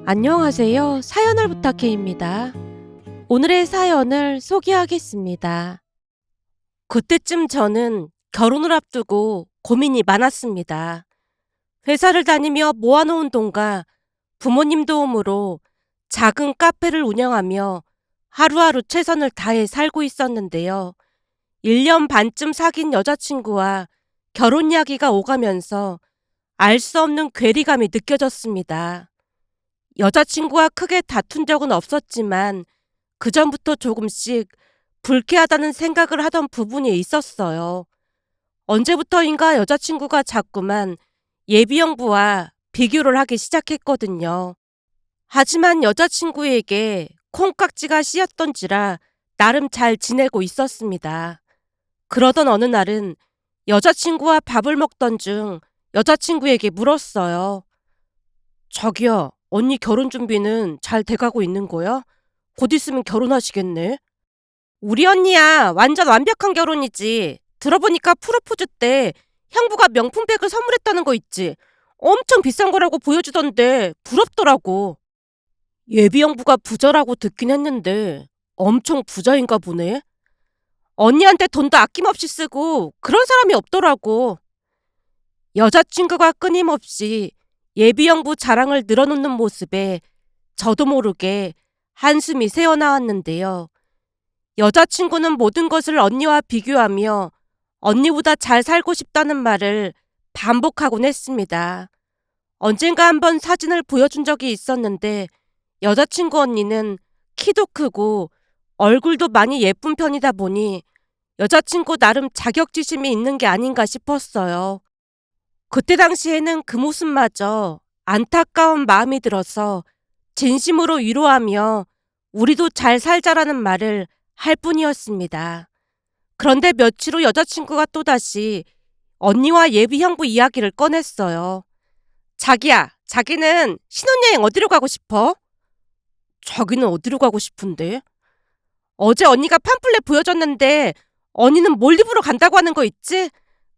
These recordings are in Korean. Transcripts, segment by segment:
안녕하세요. 사연을 부탁해입니다. 오늘의 사연을 소개하겠습니다. 그때쯤 저는 결혼을 앞두고 고민이 많았습니다. 회사를 다니며 모아놓은 돈과 부모님 도움으로 작은 카페를 운영하며 하루하루 최선을 다해 살고 있었는데요. 1년 반쯤 사귄 여자친구와 결혼 이야기가 오가면서 알 수 없는 괴리감이 느껴졌습니다. 여자친구와 크게 다툰 적은 없었지만 그전부터 조금씩 불쾌하다는 생각을 하던 부분이 있었어요. 언제부터인가 여자친구가 자꾸만 예비형부와 비교를 하기 시작했거든요. 하지만 여자친구에게 콩깍지가 씌었던지라 나름 잘 지내고 있었습니다. 그러던 어느 날은 여자친구와 밥을 먹던 중 여자친구에게 물었어요. 자기야, 언니 결혼 준비는 잘 돼가고 있는 거야? 곧 있으면 결혼하시겠네? 우리 언니야, 완전 완벽한 결혼이지. 들어보니까 프로포즈 때 형부가 명품백을 선물했다는 거 있지. 엄청 비싼 거라고 보여주던데 부럽더라고. 예비 형부가 부자라고 듣긴 했는데 엄청 부자인가 보네. 언니한테 돈도 아낌없이 쓰고 그런 사람이 없더라고. 여자친구가 끊임없이 예비형부 자랑을 늘어놓는 모습에 저도 모르게 한숨이 새어나왔는데요. 여자친구는 모든 것을 언니와 비교하며 언니보다 잘 살고 싶다는 말을 반복하곤 했습니다. 언젠가 한번 사진을 보여준 적이 있었는데 여자친구 언니는 키도 크고 얼굴도 많이 예쁜 편이다 보니 여자친구 나름 자격지심이 있는 게 아닌가 싶었어요. 그때 당시에는 그 모습마저 안타까운 마음이 들어서 진심으로 위로하며 우리도 잘 살자라는 말을 할 뿐이었습니다. 그런데 며칠 후 여자친구가 또다시 언니와 예비 형부 이야기를 꺼냈어요. 자기야, 자기는 신혼여행 어디로 가고 싶어? 자기는 어디로 가고 싶은데? 어제 언니가 팜플렛 보여줬는데 언니는 몰디브로 간다고 하는 거 있지?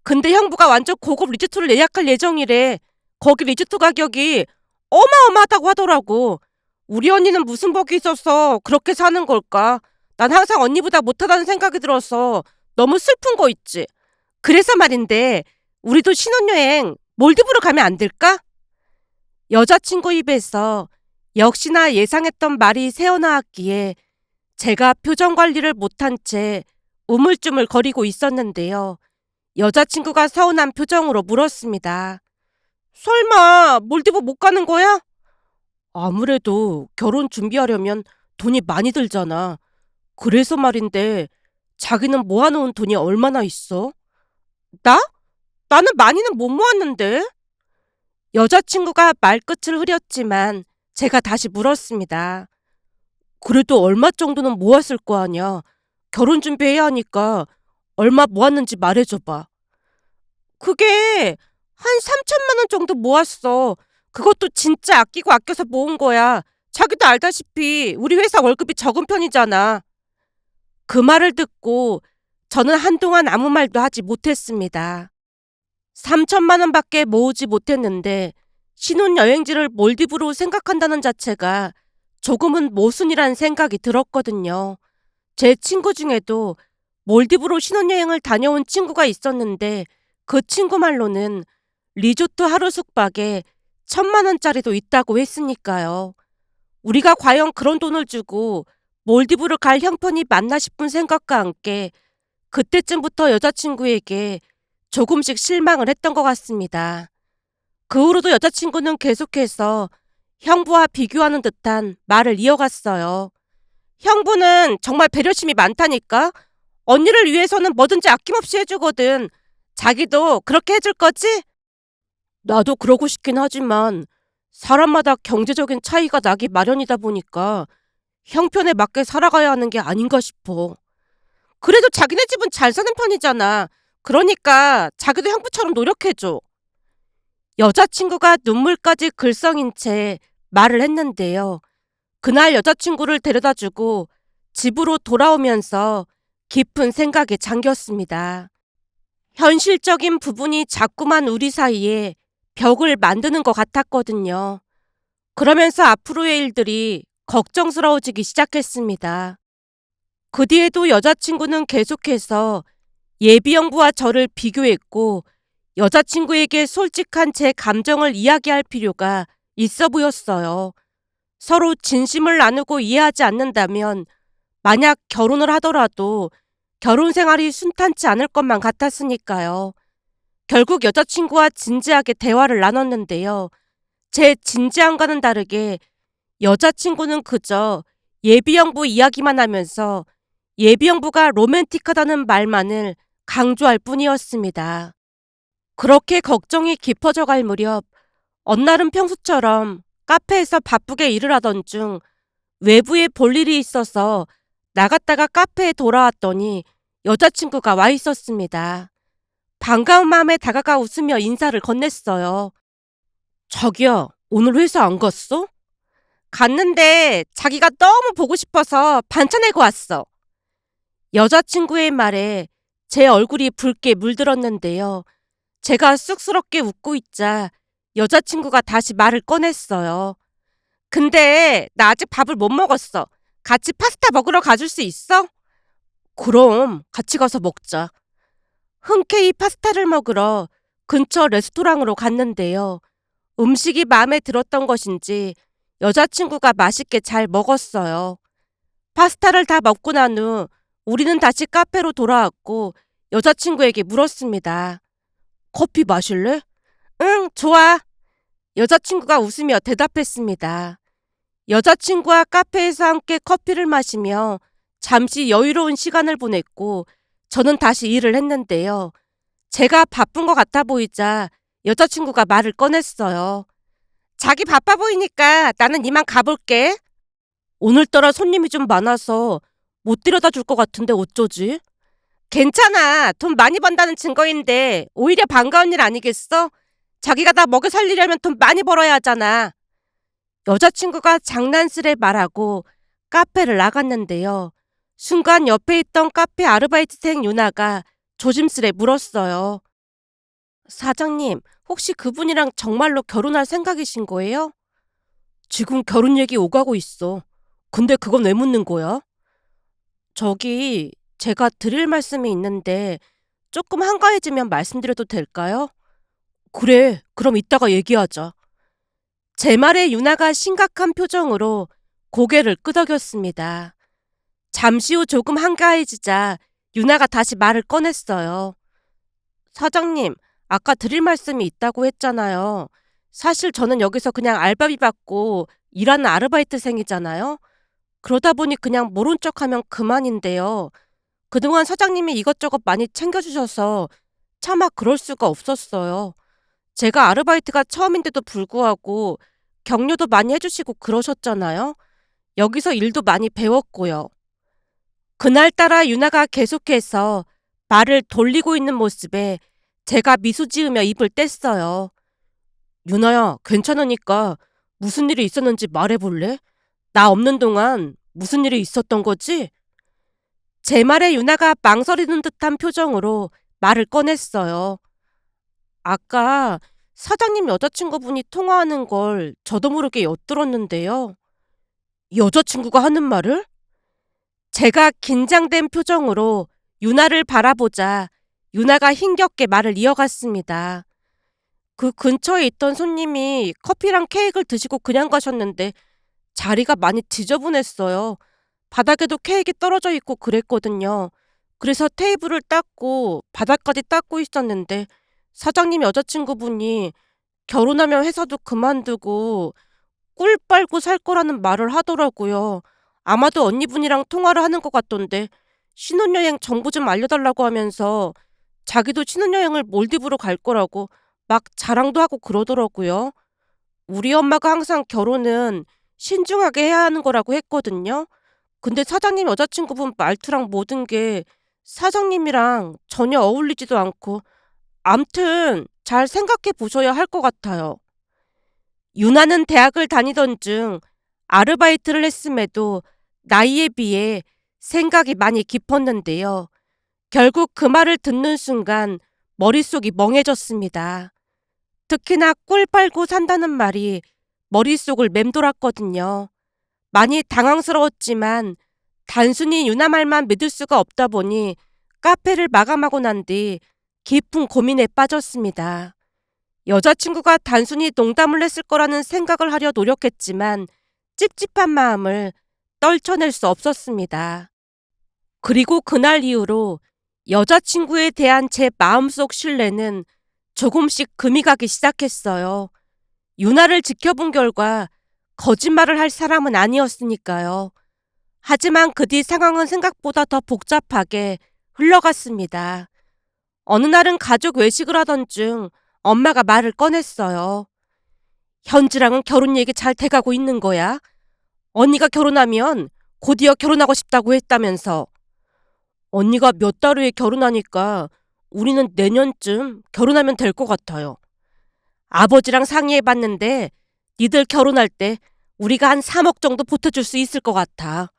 근데 형부가 완전 고급 리조트를 예약할 예정이래. 거기 리조트 가격이 어마어마하다고 하더라고. 우리 언니는 무슨 복이 있어서 그렇게 사는 걸까? 난 항상 언니보다 못하다는 생각이 들어서 너무 슬픈 거 있지. 그래서 말인데 우리도 신혼여행 몰디브로 가면 안 될까? 여자친구 입에서 역시나 예상했던 말이 새어나왔기에 제가 표정 관리를 못한 채 우물쭈물 거리고 있었는데요. 여자친구가 서운한 표정으로 물었습니다. 설마 몰디브 못 가는 거야? 아무래도 결혼 준비하려면 돈이 많이 들잖아. 그래서 말인데 자기는 모아놓은 돈이 얼마나 있어? 나? 나는 많이는 못 모았는데. 여자친구가 말끝을 흐렸지만 제가 다시 물었습니다. 그래도 얼마 정도는 모았을 거 아니야. 결혼 준비해야 하니까 얼마 모았는지 말해줘봐. 그게 한 3천만 원 정도 모았어. 그것도 진짜 아끼고 아껴서 모은 거야. 자기도 알다시피 우리 회사 월급이 적은 편이잖아. 그 말을 듣고 저는 한동안 아무 말도 하지 못했습니다. 3천만 원밖에 모으지 못했는데 신혼여행지를 몰디브로 생각한다는 자체가 조금은 모순이란 생각이 들었거든요. 제 친구 중에도 몰디브로 신혼여행을 다녀온 친구가 있었는데 그 친구 말로는 리조트 하루 숙박에 1,000만 원짜리도 있다고 했으니까요. 우리가 과연 그런 돈을 주고 몰디브를 갈 형편이 맞나 싶은 생각과 함께 그때쯤부터 여자친구에게 조금씩 실망을 했던 것 같습니다. 그 후로도 여자친구는 계속해서 형부와 비교하는 듯한 말을 이어갔어요. 형부는 정말 배려심이 많다니까? 언니를 위해서는 뭐든지 아낌없이 해주거든. 자기도 그렇게 해줄 거지? 나도 그러고 싶긴 하지만 사람마다 경제적인 차이가 나기 마련이다 보니까 형편에 맞게 살아가야 하는 게 아닌가 싶어. 그래도 자기네 집은 잘 사는 편이잖아. 그러니까 자기도 형부처럼 노력해줘. 여자친구가 눈물까지 글썽인 채 말을 했는데요. 그날 여자친구를 데려다주고 집으로 돌아오면서 깊은 생각에 잠겼습니다. 현실적인 부분이 자꾸만 우리 사이에 벽을 만드는 것 같았거든요. 그러면서 앞으로의 일들이 걱정스러워지기 시작했습니다. 그 뒤에도 여자친구는 계속해서 예비영부와 저를 비교했고 여자친구에게 솔직한 제 감정을 이야기할 필요가 있어 보였어요. 서로 진심을 나누고 이해하지 않는다면 만약 결혼을 하더라도 결혼 생활이 순탄치 않을 것만 같았으니까요. 결국 여자친구와 진지하게 대화를 나눴는데요. 제 진지함과는 다르게 여자친구는 그저 예비영부 이야기만 하면서 예비영부가 로맨틱하다는 말만을 강조할 뿐이었습니다. 그렇게 걱정이 깊어져 갈 무렵 어느 날은 평소처럼 카페에서 바쁘게 일을 하던 중 외부에 볼 일이 있어서 나갔다가 카페에 돌아왔더니 여자친구가 와 있었습니다. 반가운 마음에 다가가 웃으며 인사를 건넸어요. 자기야, 오늘 회사 안 갔어? 갔는데 자기가 너무 보고 싶어서 반차 내고 왔어. 여자친구의 말에 제 얼굴이 붉게 물들었는데요. 제가 쑥스럽게 웃고 있자 여자친구가 다시 말을 꺼냈어요. 근데 나 아직 밥을 못 먹었어. 같이 파스타 먹으러 가줄 수 있어? 그럼 같이 가서 먹자. 흔쾌히 파스타를 먹으러 근처 레스토랑으로 갔는데요. 음식이 마음에 들었던 것인지 여자친구가 맛있게 잘 먹었어요. 파스타를 다 먹고 난 후 우리는 다시 카페로 돌아왔고 여자친구에게 물었습니다. 커피 마실래? 응, 좋아. 여자친구가 웃으며 대답했습니다. 여자친구와 카페에서 함께 커피를 마시며 잠시 여유로운 시간을 보냈고 저는 다시 일을 했는데요. 제가 바쁜 것 같아 보이자 여자친구가 말을 꺼냈어요. 자기 바빠 보이니까 나는 이만 가볼게. 오늘따라 손님이 좀 많아서 못 데려다 줄 것 같은데 어쩌지? 괜찮아. 돈 많이 번다는 증거인데 오히려 반가운 일 아니겠어? 자기가 다 먹여 살리려면 돈 많이 벌어야 하잖아. 여자친구가 장난스레 말하고 카페를 나갔는데요. 순간 옆에 있던 카페 아르바이트생 유나가 조심스레 물었어요. 사장님, 혹시 그분이랑 정말로 결혼할 생각이신 거예요? 지금 결혼 얘기 오가고 있어. 근데 그건 왜 묻는 거야? 저기, 제가 드릴 말씀이 있는데 조금 한가해지면 말씀드려도 될까요? 그래, 그럼 이따가 얘기하자. 제 말에 유나가 심각한 표정으로 고개를 끄덕였습니다. 잠시 후 조금 한가해지자 유나가 다시 말을 꺼냈어요. 사장님, 아까 드릴 말씀이 있다고 했잖아요. 사실 저는 여기서 그냥 알바비 받고 일하는 아르바이트생이잖아요. 그러다 보니 그냥 모른 척하면 그만인데요. 그동안 사장님이 이것저것 많이 챙겨주셔서 차마 그럴 수가 없었어요. 제가 아르바이트가 처음인데도 불구하고 격려도 많이 해주시고 그러셨잖아요. 여기서 일도 많이 배웠고요. 그날따라 유나가 계속해서 말을 돌리고 있는 모습에 제가 미소 지으며 입을 뗐어요. 유나야, 괜찮으니까 무슨 일이 있었는지 말해볼래? 나 없는 동안 무슨 일이 있었던 거지? 제 말에 유나가 망설이는 듯한 표정으로 말을 꺼냈어요. 아까 사장님 여자친구분이 통화하는 걸 저도 모르게 엿들었는데요. 여자친구가 하는 말을? 제가 긴장된 표정으로 유나를 바라보자 유나가 힘겹게 말을 이어갔습니다. 그 근처에 있던 손님이 커피랑 케이크를 드시고 그냥 가셨는데 자리가 많이 지저분했어요. 바닥에도 케이크 떨어져 있고 그랬거든요. 그래서 테이블을 닦고 바닥까지 닦고 있었는데 사장님 여자친구분이 결혼하면 회사도 그만두고 꿀 빨고 살 거라는 말을 하더라고요. 아마도 언니분이랑 통화를 하는 것 같던데 신혼여행 정보 좀 알려달라고 하면서 자기도 신혼여행을 몰디브로 갈 거라고 막 자랑도 하고 그러더라고요. 우리 엄마가 항상 결혼은 신중하게 해야 하는 거라고 했거든요. 근데 사장님 여자친구분 말투랑 모든 게 사장님이랑 전혀 어울리지도 않고 암튼 잘 생각해 보셔야 할 것 같아요. 유나는 대학을 다니던 중 아르바이트를 했음에도 나이에 비해 생각이 많이 깊었는데요. 결국 그 말을 듣는 순간 머릿속이 멍해졌습니다. 특히나 꿀 빨고 산다는 말이 머릿속을 맴돌았거든요. 많이 당황스러웠지만 단순히 유나 말만 믿을 수가 없다 보니 카페를 마감하고 난 뒤 깊은 고민에 빠졌습니다. 여자친구가 단순히 농담을 했을 거라는 생각을 하려 노력했지만 찝찝한 마음을 떨쳐낼 수 없었습니다. 그리고 그날 이후로 여자친구에 대한 제 마음속 신뢰는 조금씩 금이 가기 시작했어요. 유나를 지켜본 결과 거짓말을 할 사람은 아니었으니까요. 하지만 그 뒤 상황은 생각보다 더 복잡하게 흘러갔습니다. 어느 날은 가족 외식을 하던 중 엄마가 말을 꺼냈어요. 현지랑은 결혼 얘기 잘 돼가고 있는 거야? 언니가 결혼하면 곧이어 결혼하고 싶다고 했다면서. 언니가 몇 달 후에 결혼하니까 우리는 내년쯤 결혼하면 될 것 같아요. 아버지랑 상의해봤는데 니들 결혼할 때 우리가 한 3억 정도 보태줄 수 있을 것 같아.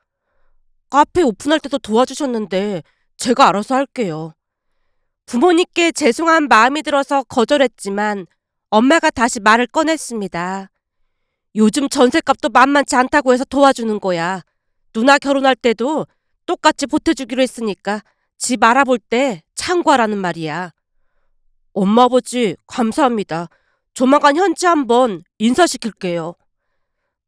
카페 오픈할 때도 도와주셨는데 제가 알아서 할게요. 부모님께 죄송한 마음이 들어서 거절했지만 엄마가 다시 말을 꺼냈습니다. 요즘 전셋값도 만만치 않다고 해서 도와주는 거야. 누나 결혼할 때도 똑같이 보태주기로 했으니까 집 알아볼 때 참고하라는 말이야. 엄마 아버지 감사합니다. 조만간 현지 한번 인사시킬게요.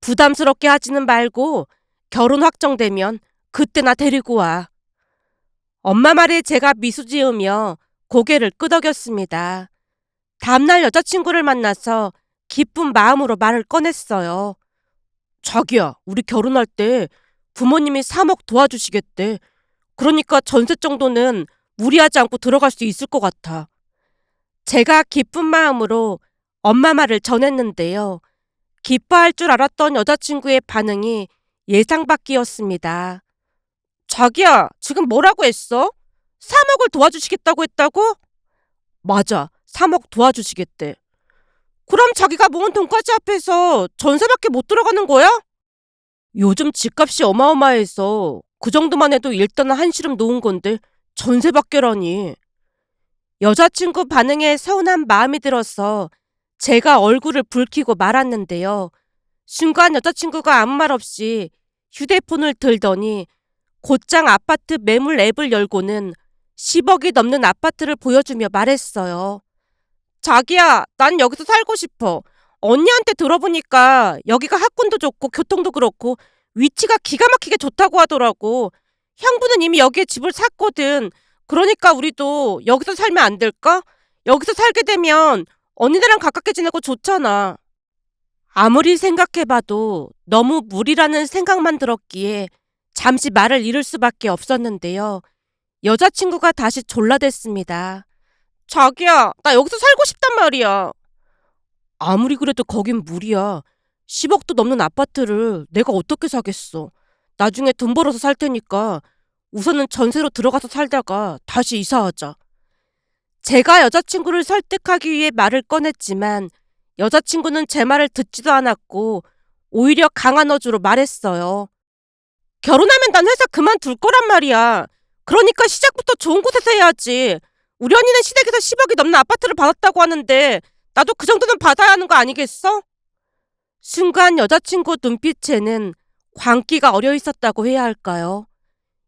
부담스럽게 하지는 말고 결혼 확정되면 그때나 데리고 와. 엄마 말에 제가 미소 지으며 고개를 끄덕였습니다. 다음날 여자친구를 만나서 기쁜 마음으로 말을 꺼냈어요. 자기야, 우리 결혼할 때 부모님이 3억 도와주시겠대. 그러니까 전세 정도는 무리하지 않고 들어갈 수 있을 것 같아. 제가 기쁜 마음으로 엄마 말을 전했는데요. 기뻐할 줄 알았던 여자친구의 반응이 예상 밖이었습니다. 자기야, 지금 뭐라고 했어? 3억을 도와주시겠다고 했다고? 맞아, 3억 도와주시겠대. 그럼 자기가 모은 돈까지 합해서 전세밖에 못 들어가는 거야? 요즘 집값이 어마어마해서 그 정도만 해도 일단은 한시름 놓은 건데 전세밖에라니. 여자친구 반응에 서운한 마음이 들어서 제가 얼굴을 붉히고 말았는데요. 순간 여자친구가 아무 말 없이 휴대폰을 들더니 곧장 아파트 매물 앱을 열고는 10억이 넘는 아파트를 보여주며 말했어요. 자기야, 난 여기서 살고 싶어. 언니한테 들어보니까 여기가 학군도 좋고 교통도 그렇고 위치가 기가 막히게 좋다고 하더라고. 형부는 이미 여기에 집을 샀거든. 그러니까 우리도 여기서 살면 안 될까? 여기서 살게 되면 언니들랑 가깝게 지내고 좋잖아. 아무리 생각해봐도 너무 무리라는 생각만 들었기에 잠시 말을 잃을 수밖에 없었는데요. 여자친구가 다시 졸라댔습니다. 자기야, 나 여기서 살고 싶단 말이야. 아무리 그래도 거긴 무리야. 10억도 넘는 아파트를 내가 어떻게 사겠어. 나중에 돈 벌어서 살 테니까 우선은 전세로 들어가서 살다가 다시 이사하자. 제가 여자친구를 설득하기 위해 말을 꺼냈지만 여자친구는 제 말을 듣지도 않았고 오히려 강한 어조로 말했어요. 결혼하면 난 회사 그만둘 거란 말이야. 그러니까 시작부터 좋은 곳에서 해야지. 우리 언니는 시댁에서 10억이 넘는 아파트를 받았다고 하는데 나도 그 정도는 받아야 하는 거 아니겠어? 순간 여자친구 눈빛에는 광기가 어려 있었다고 해야 할까요?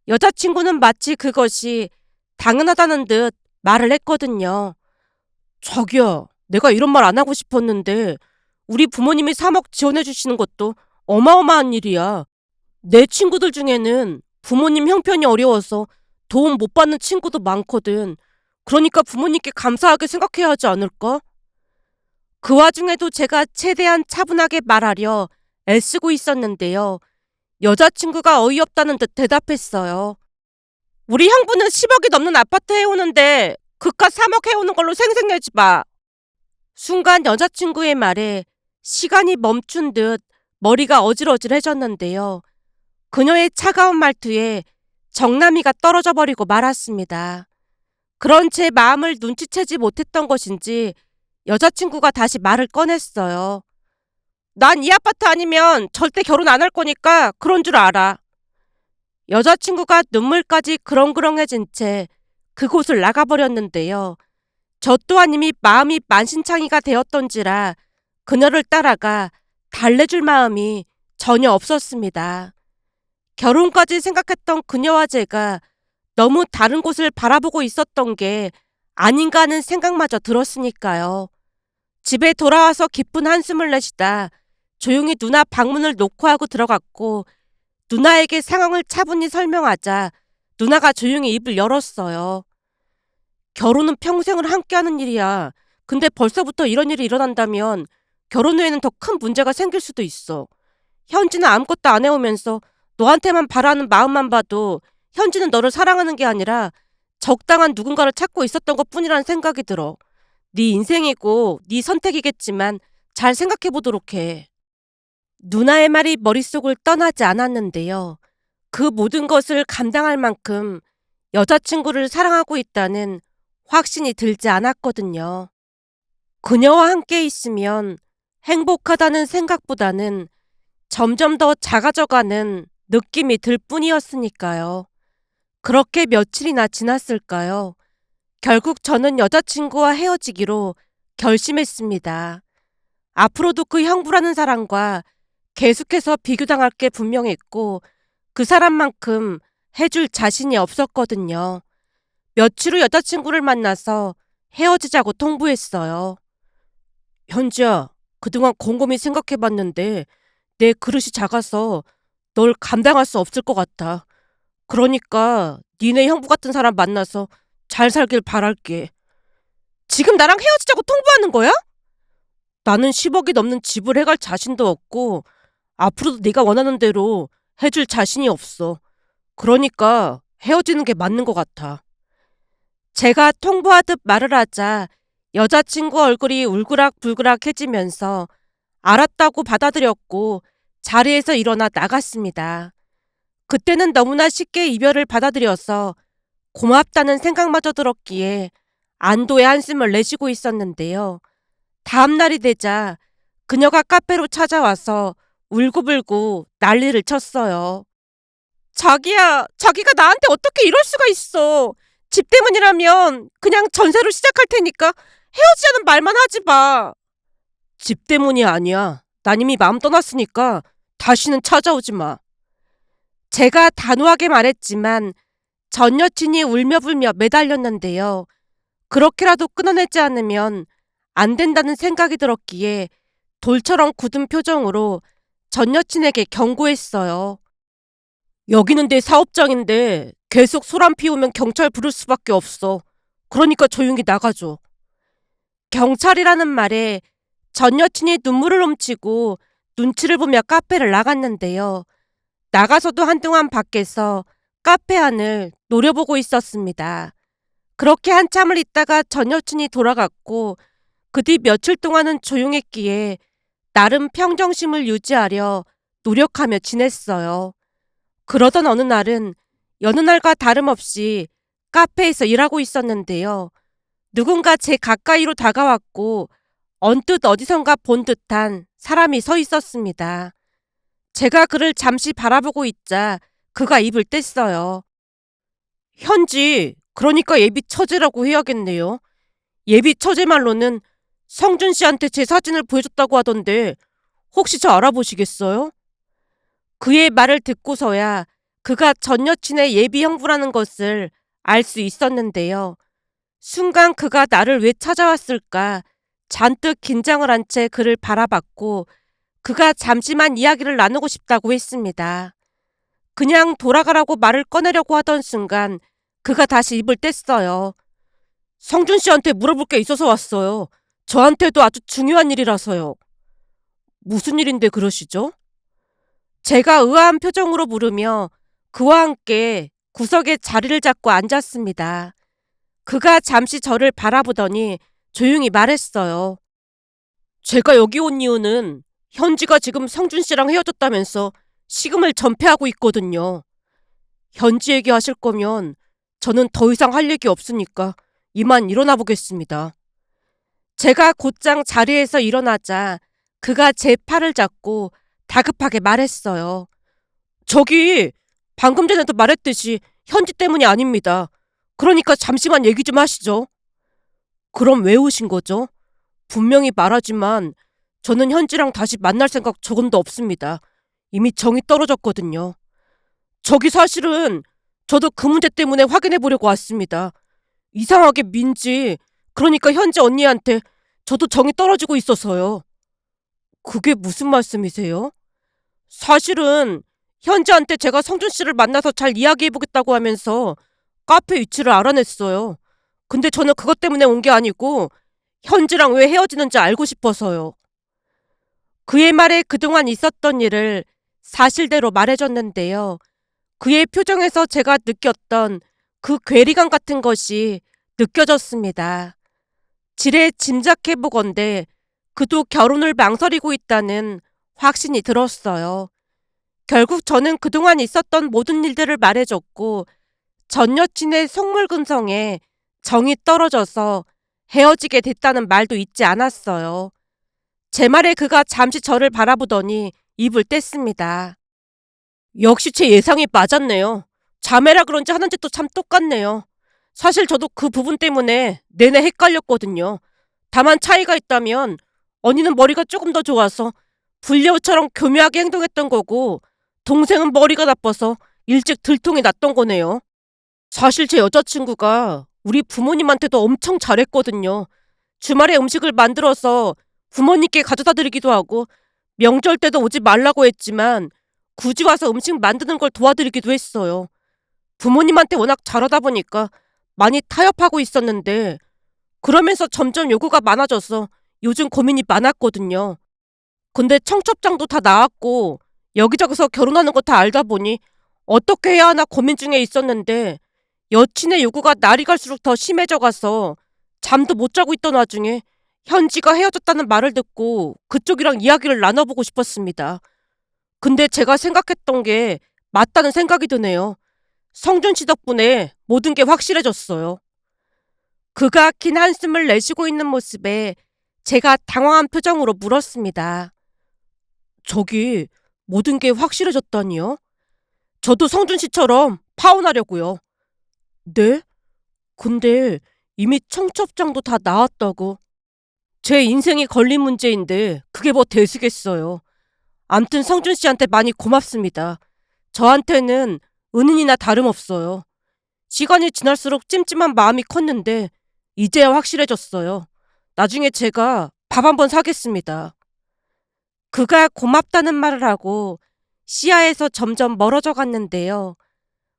여자친구는 마치 그것이 당연하다는 듯 말을 했거든요. 자기야, 내가 이런 말 안 하고 싶었는데 우리 부모님이 3억 지원해 주시는 것도 어마어마한 일이야. 내 친구들 중에는 부모님 형편이 어려워서 도움 못 받는 친구도 많거든. 그러니까 부모님께 감사하게 생각해야 하지 않을까? 그 와중에도 제가 최대한 차분하게 말하려 애쓰고 있었는데요. 여자친구가 어이없다는 듯 대답했어요. 우리 형부는 10억이 넘는 아파트 해오는데 그깟 3억 해오는 걸로 생색내지 마. 순간 여자친구의 말에 시간이 멈춘 듯 머리가 어질어질해졌는데요. 그녀의 차가운 말투에 정나미가 떨어져 버리고 말았습니다. 그런 제 마음을 눈치채지 못했던 것인지 여자친구가 다시 말을 꺼냈어요. 난 이 아파트 아니면 절대 결혼 안 할 거니까 그런 줄 알아. 여자친구가 눈물까지 그렁그렁해진 채 그곳을 나가버렸는데요. 저 또한 이미 마음이 만신창이가 되었던지라 그녀를 따라가 달래줄 마음이 전혀 없었습니다. 결혼까지 생각했던 그녀와 제가 너무 다른 곳을 바라보고 있었던 게 아닌가 하는 생각마저 들었으니까요. 집에 돌아와서 깊은 한숨을 내쉬다 조용히 누나 방문을 노크하고 들어갔고 누나에게 상황을 차분히 설명하자 누나가 조용히 입을 열었어요. 결혼은 평생을 함께하는 일이야. 근데 벌써부터 이런 일이 일어난다면 결혼 후에는 더 큰 문제가 생길 수도 있어. 현지는 아무것도 안 해오면서 너한테만 바라는 마음만 봐도 현지는 너를 사랑하는 게 아니라 적당한 누군가를 찾고 있었던 것뿐이라는 생각이 들어. 네 인생이고 네 선택이겠지만 잘 생각해보도록 해. 누나의 말이 머릿속을 떠나지 않았는데요. 그 모든 것을 감당할 만큼 여자친구를 사랑하고 있다는 확신이 들지 않았거든요. 그녀와 함께 있으면 행복하다는 생각보다는 점점 더 작아져가는 느낌이 들 뿐이었으니까요. 그렇게 며칠이나 지났을까요? 결국 저는 여자친구와 헤어지기로 결심했습니다. 앞으로도 그 형부라는 사람과 계속해서 비교당할 게 분명했고 그 사람만큼 해줄 자신이 없었거든요. 며칠 후 여자친구를 만나서 헤어지자고 통보했어요. 현지야, 그동안 곰곰이 생각해봤는데 내 그릇이 작아서 널 감당할 수 없을 것 같아. 그러니까 니네 형부 같은 사람 만나서 잘 살길 바랄게. 지금 나랑 헤어지자고 통보하는 거야? 나는 10억이 넘는 집을 해갈 자신도 없고 앞으로도 네가 원하는 대로 해줄 자신이 없어. 그러니까 헤어지는 게 맞는 것 같아. 제가 통보하듯 말을 하자 여자친구 얼굴이 울그락불그락해지면서 알았다고 받아들였고 자리에서 일어나 나갔습니다. 그때는 너무나 쉽게 이별을 받아들여서 고맙다는 생각마저 들었기에 안도의 한숨을 내쉬고 있었는데요. 다음 날이 되자 그녀가 카페로 찾아와서 울고불고 난리를 쳤어요. 자기야, 자기가 나한테 어떻게 이럴 수가 있어. 집 때문이라면 그냥 전세로 시작할 테니까 헤어지자는 말만 하지 마. 집 때문이 아니야. 난 이미 마음 떠났으니까 다시는 찾아오지 마. 제가 단호하게 말했지만 전 여친이 울며불며 매달렸는데요. 그렇게라도 끊어내지 않으면 안 된다는 생각이 들었기에 돌처럼 굳은 표정으로 전 여친에게 경고했어요. 여기는 내 사업장인데 계속 소란 피우면 경찰 부를 수밖에 없어. 그러니까 조용히 나가줘. 경찰이라는 말에 전 여친이 눈물을 훔치고 눈치를 보며 카페를 나갔는데요. 나가서도 한동안 밖에서 카페 안을 노려보고 있었습니다. 그렇게 한참을 있다가 전 여친이 돌아갔고 그 뒤 며칠 동안은 조용했기에 나름 평정심을 유지하려 노력하며 지냈어요. 그러던 어느 날은 여느 날과 다름없이 카페에서 일하고 있었는데요. 누군가 제 가까이로 다가왔고 언뜻 어디선가 본 듯한 사람이 서 있었습니다. 제가 그를 잠시 바라보고 있자 그가 입을 뗐어요. 현지, 그러니까 예비 처제라고 해야겠네요. 예비 처제 말로는 성준 씨한테 제 사진을 보여줬다고 하던데 혹시 저 알아보시겠어요? 그의 말을 듣고서야 그가 전 여친의 예비 형부라는 것을 알 수 있었는데요. 순간 그가 나를 왜 찾아왔을까 잔뜩 긴장을 한 채 그를 바라봤고 그가 잠시만 이야기를 나누고 싶다고 했습니다. 그냥 돌아가라고 말을 꺼내려고 하던 순간 그가 다시 입을 뗐어요. 성준 씨한테 물어볼 게 있어서 왔어요. 저한테도 아주 중요한 일이라서요. 무슨 일인데 그러시죠? 제가 의아한 표정으로 물으며 그와 함께 구석에 자리를 잡고 앉았습니다. 그가 잠시 저를 바라보더니 조용히 말했어요. 제가 여기 온 이유는 현지가 지금 성준 씨랑 헤어졌다면서 식음을 전폐하고 있거든요. 현지 얘기하실 거면 저는 더 이상 할 얘기 없으니까 이만 일어나 보겠습니다. 제가 곧장 자리에서 일어나자 그가 제 팔을 잡고 다급하게 말했어요. 저기 방금 전에도 말했듯이 현지 때문이 아닙니다. 그러니까 잠시만 얘기 좀 하시죠. 그럼 왜 오신 거죠? 분명히 말하지만 저는 현지랑 다시 만날 생각 조금도 없습니다. 이미 정이 떨어졌거든요. 저기 사실은 저도 그 문제 때문에 확인해 보려고 왔습니다. 이상하게 민지, 그러니까 현지 언니한테 저도 정이 떨어지고 있어서요. 그게 무슨 말씀이세요? 사실은 현지한테 제가 성준 씨를 만나서 잘 이야기해 보겠다고 하면서 카페 위치를 알아냈어요. 근데 저는 그것 때문에 온 게 아니고 현지랑 왜 헤어지는지 알고 싶어서요. 그의 말에 그동안 있었던 일을 사실대로 말해줬는데요. 그의 표정에서 제가 느꼈던 그 괴리감 같은 것이 느껴졌습니다. 지레 짐작해보건대 그도 결혼을 망설이고 있다는 확신이 들었어요. 결국 저는 그동안 있었던 모든 일들을 말해줬고 전 여친의 속물근성에 정이 떨어져서 헤어지게 됐다는 말도 잊지 않았어요. 제 말에 그가 잠시 저를 바라보더니 입을 뗐습니다. 역시 제 예상이 맞았네요. 자매라 그런지 하는 짓도 참 똑같네요. 사실 저도 그 부분 때문에 내내 헷갈렸거든요. 다만 차이가 있다면 언니는 머리가 조금 더 좋아서 불려우처럼 교묘하게 행동했던 거고 동생은 머리가 나빠서 일찍 들통이 났던 거네요. 사실 제 여자친구가 우리 부모님한테도 엄청 잘했거든요. 주말에 음식을 만들어서 부모님께 가져다 드리기도 하고 명절 때도 오지 말라고 했지만 굳이 와서 음식 만드는 걸 도와드리기도 했어요. 부모님한테 워낙 잘하다 보니까 많이 타협하고 있었는데 그러면서 점점 요구가 많아져서 요즘 고민이 많았거든요. 근데 청첩장도 다 나왔고 여기저기서 결혼하는 거 다 알다 보니 어떻게 해야 하나 고민 중에 있었는데 여친의 요구가 날이 갈수록 더 심해져 가서 잠도 못 자고 있던 와중에 현지가 헤어졌다는 말을 듣고 그쪽이랑 이야기를 나눠보고 싶었습니다. 근데 제가 생각했던 게 맞다는 생각이 드네요. 성준 씨 덕분에 모든 게 확실해졌어요. 그가 긴 한숨을 내쉬고 있는 모습에 제가 당황한 표정으로 물었습니다. 저기 모든 게 확실해졌다니요? 저도 성준 씨처럼 파혼하려고요. 네? 근데 이미 청첩장도 다 나왔다고. 제 인생이 걸린 문제인데 그게 뭐 대수겠어요. 암튼 성준 씨한테 많이 고맙습니다. 저한테는 은인이나 다름없어요. 시간이 지날수록 찜찜한 마음이 컸는데 이제야 확실해졌어요. 나중에 제가 밥 한번 사겠습니다. 그가 고맙다는 말을 하고 시야에서 점점 멀어져 갔는데요.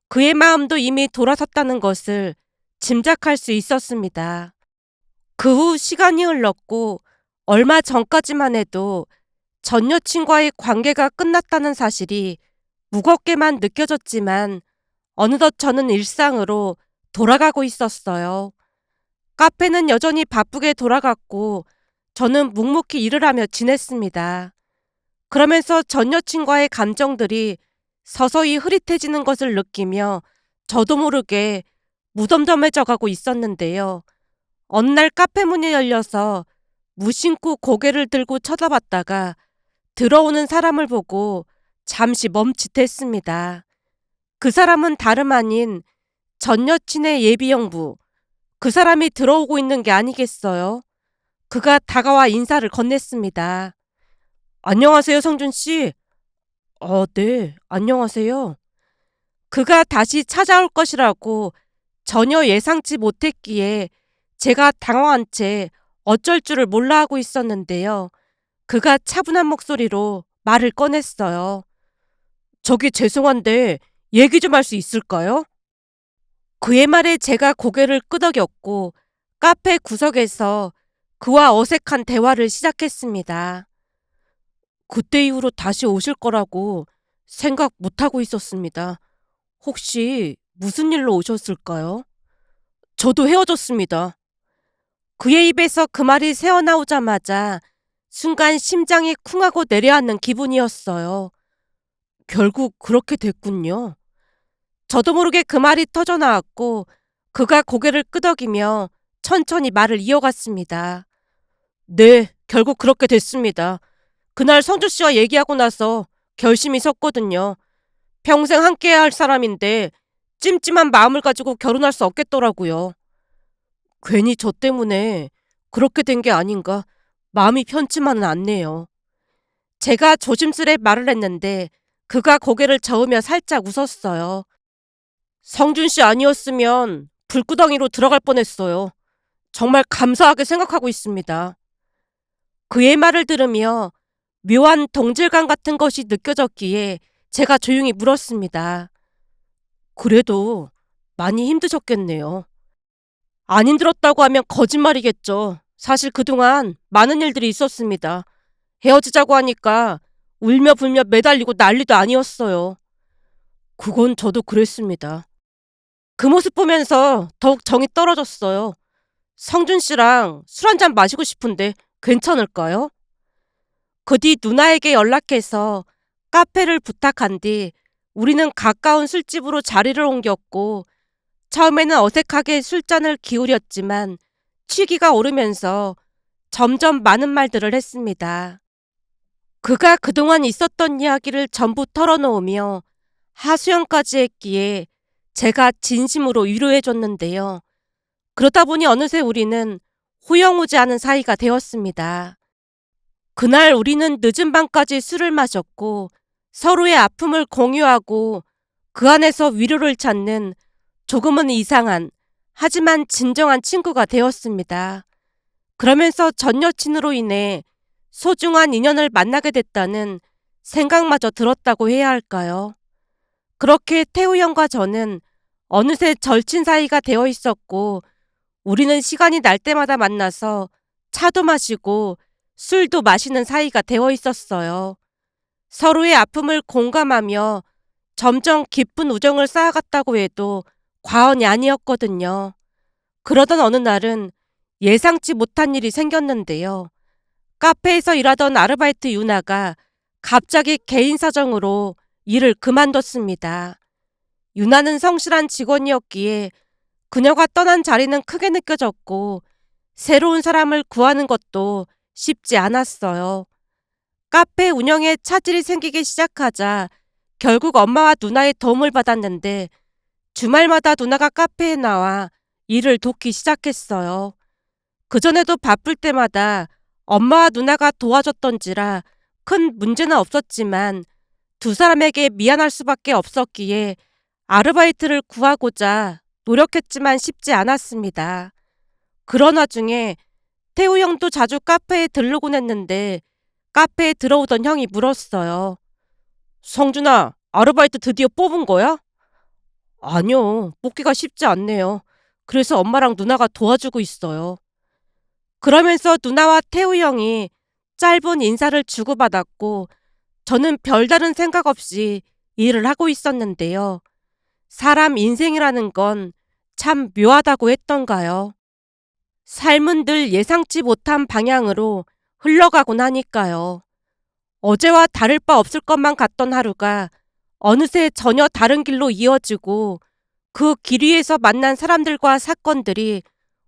그의 마음도 이미 돌아섰다는 것을 짐작할 수 있었습니다. 그 후 시간이 흘렀고 얼마 전까지만 해도 전 여친과의 관계가 끝났다는 사실이 무겁게만 느껴졌지만 어느덧 저는 일상으로 돌아가고 있었어요. 카페는 여전히 바쁘게 돌아갔고 저는 묵묵히 일을 하며 지냈습니다. 그러면서 전 여친과의 감정들이 서서히 흐릿해지는 것을 느끼며 저도 모르게 무덤덤해져 가고 있었는데요. 어느 날 카페 문이 열려서 무심코 고개를 들고 쳐다봤다가 들어오는 사람을 보고 잠시 멈칫했습니다. 그 사람은 다름 아닌 전 여친의 예비영부, 그 사람이 들어오고 있는 게 아니겠어요? 그가 다가와 인사를 건넸습니다. 안녕하세요, 성준 씨. 네, 안녕하세요. 그가 다시 찾아올 것이라고 전혀 예상치 못했기에 제가 당황한 채 어쩔 줄을 몰라 하고 있었는데요. 그가 차분한 목소리로 말을 꺼냈어요. 저기 죄송한데 얘기 좀 할 수 있을까요? 그의 말에 제가 고개를 끄덕였고 카페 구석에서 그와 어색한 대화를 시작했습니다. 그때 이후로 다시 오실 거라고 생각 못하고 있었습니다. 혹시 무슨 일로 오셨을까요? 저도 헤어졌습니다. 그의 입에서 그 말이 새어나오자마자 순간 심장이 쿵하고 내려앉는 기분이었어요. 결국 그렇게 됐군요. 저도 모르게 그 말이 터져나왔고 그가 고개를 끄덕이며 천천히 말을 이어갔습니다. 네, 결국 그렇게 됐습니다. 그날 성주 씨와 얘기하고 나서 결심이 섰거든요. 평생 함께해야 할 사람인데 찜찜한 마음을 가지고 결혼할 수 없겠더라고요. 괜히 저 때문에 그렇게 된 게 아닌가 마음이 편치만은 않네요. 제가 조심스레 말을 했는데 그가 고개를 저으며 살짝 웃었어요. 성준 씨 아니었으면 불구덩이로 들어갈 뻔했어요. 정말 감사하게 생각하고 있습니다. 그의 말을 들으며 묘한 동질감 같은 것이 느껴졌기에 제가 조용히 물었습니다. 그래도 많이 힘드셨겠네요. 안 힘들었다고 하면 거짓말이겠죠. 사실 그동안 많은 일들이 있었습니다. 헤어지자고 하니까 울며 불며 매달리고 난리도 아니었어요. 그건 저도 그랬습니다. 그 모습 보면서 더욱 정이 떨어졌어요. 성준 씨랑 술 한잔 마시고 싶은데 괜찮을까요? 그 뒤 누나에게 연락해서 카페를 부탁한 뒤 우리는 가까운 술집으로 자리를 옮겼고 처음에는 어색하게 술잔을 기울였지만 취기가 오르면서 점점 많은 말들을 했습니다. 그가 그동안 있었던 이야기를 전부 털어놓으며 하소연까지 했기에 제가 진심으로 위로해줬는데요. 그러다 보니 어느새 우리는 호영호재하는 사이가 되었습니다. 그날 우리는 늦은 밤까지 술을 마셨고 서로의 아픔을 공유하고 그 안에서 위로를 찾는 조금은 이상한 하지만 진정한 친구가 되었습니다. 그러면서 전 여친으로 인해 소중한 인연을 만나게 됐다는 생각마저 들었다고 해야 할까요? 그렇게 태우 형과 저는 어느새 절친 사이가 되어 있었고 우리는 시간이 날 때마다 만나서 차도 마시고 술도 마시는 사이가 되어 있었어요. 서로의 아픔을 공감하며 점점 깊은 우정을 쌓아갔다고 해도 과언이 아니었거든요. 그러던 어느 날은 예상치 못한 일이 생겼는데요. 카페에서 일하던 아르바이트 유나가 갑자기 개인 사정으로 일을 그만뒀습니다. 유나는 성실한 직원이었기에 그녀가 떠난 자리는 크게 느껴졌고 새로운 사람을 구하는 것도 쉽지 않았어요. 카페 운영에 차질이 생기기 시작하자 결국 엄마와 누나의 도움을 받았는데 주말마다 누나가 카페에 나와 일을 돕기 시작했어요. 그전에도 바쁠 때마다 엄마와 누나가 도와줬던지라 큰 문제는 없었지만 두 사람에게 미안할 수밖에 없었기에 아르바이트를 구하고자 노력했지만 쉽지 않았습니다. 그런 와중에 태우 형도 자주 카페에 들르곤 했는데 카페에 들어오던 형이 물었어요. 성준아, 아르바이트 드디어 뽑은 거야? 아니요, 뽑기가 쉽지 않네요. 그래서 엄마랑 누나가 도와주고 있어요. 그러면서 누나와 태우 형이 짧은 인사를 주고받았고 저는 별다른 생각 없이 일을 하고 있었는데요. 사람 인생이라는 건 참 묘하다고 했던가요. 삶은 늘 예상치 못한 방향으로 흘러가곤 하니까요. 어제와 다를 바 없을 것만 같던 하루가 어느새 전혀 다른 길로 이어지고 그 길 위에서 만난 사람들과 사건들이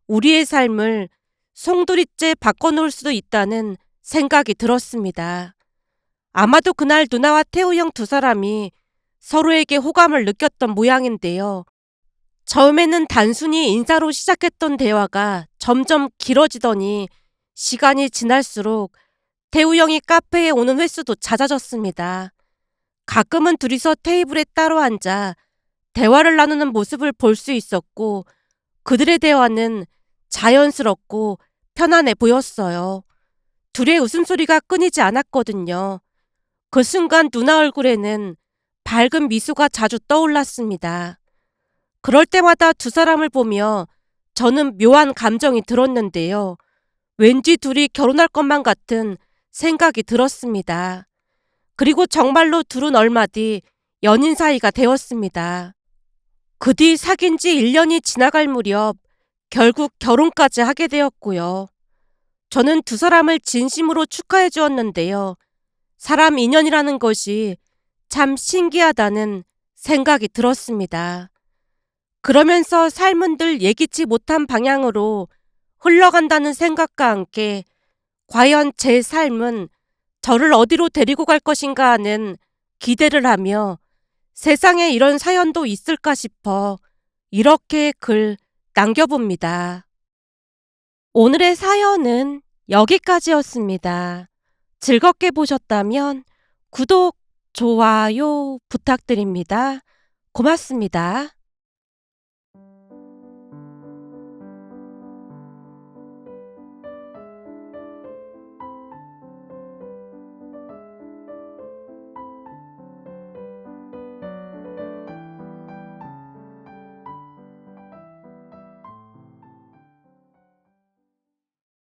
우리의 삶을 송두리째 바꿔놓을 수도 있다는 생각이 들었습니다. 아마도 그날 누나와 태우 형 두 사람이 서로에게 호감을 느꼈던 모양인데요. 처음에는 단순히 인사로 시작했던 대화가 점점 길어지더니 시간이 지날수록 태우 형이 카페에 오는 횟수도 잦아졌습니다. 가끔은 둘이서 테이블에 따로 앉아 대화를 나누는 모습을 볼 수 있었고 그들의 대화는 자연스럽고 편안해 보였어요. 둘의 웃음소리가 끊이지 않았거든요. 그 순간 누나 얼굴에는 밝은 미소가 자주 떠올랐습니다. 그럴 때마다 두 사람을 보며 저는 묘한 감정이 들었는데요. 왠지 둘이 결혼할 것만 같은 생각이 들었습니다. 그리고 정말로 둘은 얼마 뒤 연인 사이가 되었습니다. 그 뒤 사귄 지 1년이 지나갈 무렵 결국 결혼까지 하게 되었고요. 저는 두 사람을 진심으로 축하해 주었는데요. 사람 인연이라는 것이 참 신기하다는 생각이 들었습니다. 그러면서 삶은 늘 예기치 못한 방향으로 흘러간다는 생각과 함께 과연 제 삶은 저를 어디로 데리고 갈 것인가 하는 기대를 하며 세상에 이런 사연도 있을까 싶어 이렇게 글 남겨봅니다. 오늘의 사연은 여기까지였습니다. 즐겁게 보셨다면 구독, 좋아요 부탁드립니다. 고맙습니다.